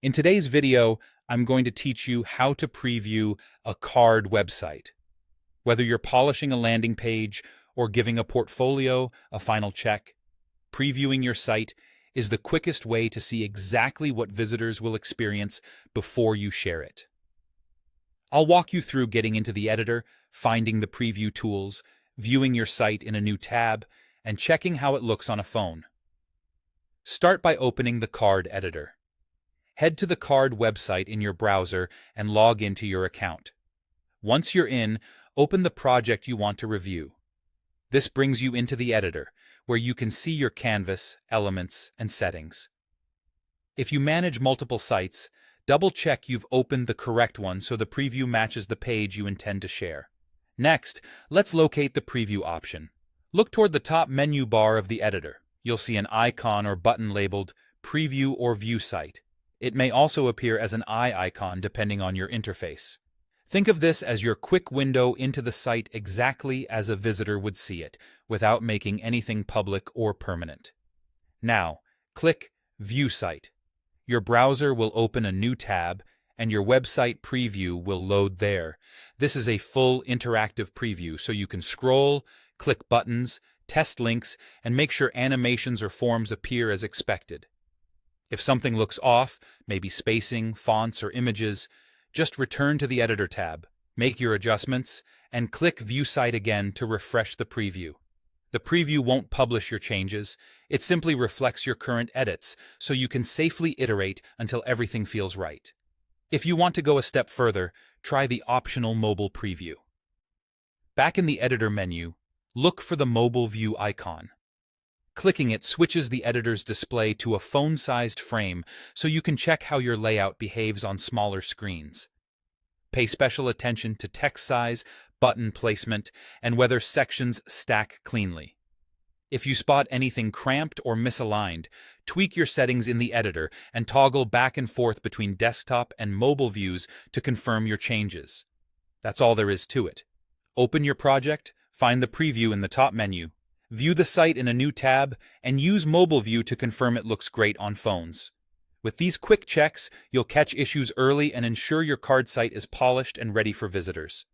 In today's video, I'm going to teach you how to preview a card website. Whether you're polishing a landing page or giving a portfolio a final check, previewing your site is the quickest way to see exactly what visitors will experience before you share it. I'll walk you through getting into the editor, finding the preview tools, viewing your site in a new tab, and checking how it looks on a phone. Start by opening the card editor. Head to the card website in your browser and log into your account. Once you're in, open the project you want to review. This brings you into the editor, where you can see your canvas, elements, and settings. If you manage multiple sites, double-check you've opened the correct one so the preview matches the page you intend to share. Next, let's locate the preview option. Look toward the top menu bar of the editor. You'll see an icon or button labeled Preview or View Site. It may also appear as an eye icon depending on your interface. Think of this as your quick window into the site exactly as a visitor would see it, without making anything public or permanent. Now, click View Site. Your browser will open a new tab, and your website preview will load there. This is a full interactive preview, so you can scroll, click buttons, test links, and make sure animations or forms appear as expected. If something looks off, maybe spacing, fonts, or images, just return to the Editor tab, make your adjustments, and click View Site again to refresh the preview. The preview won't publish your changes, it simply reflects your current edits, so you can safely iterate until everything feels right. If you want to go a step further, try the optional mobile preview. Back in the Editor menu, look for the mobile view icon. Clicking it switches the editor's display to a phone-sized frame so you can check how your layout behaves on smaller screens. Pay special attention to text size, button placement, and whether sections stack cleanly. If you spot anything cramped or misaligned, tweak your settings in the editor and toggle back and forth between desktop and mobile views to confirm your changes. That's all there is to it. Open your project, find the preview in the top menu, view the site in a new tab, and use Mobile View to confirm it looks great on phones. With these quick checks, you'll catch issues early and ensure your card site is polished and ready for visitors.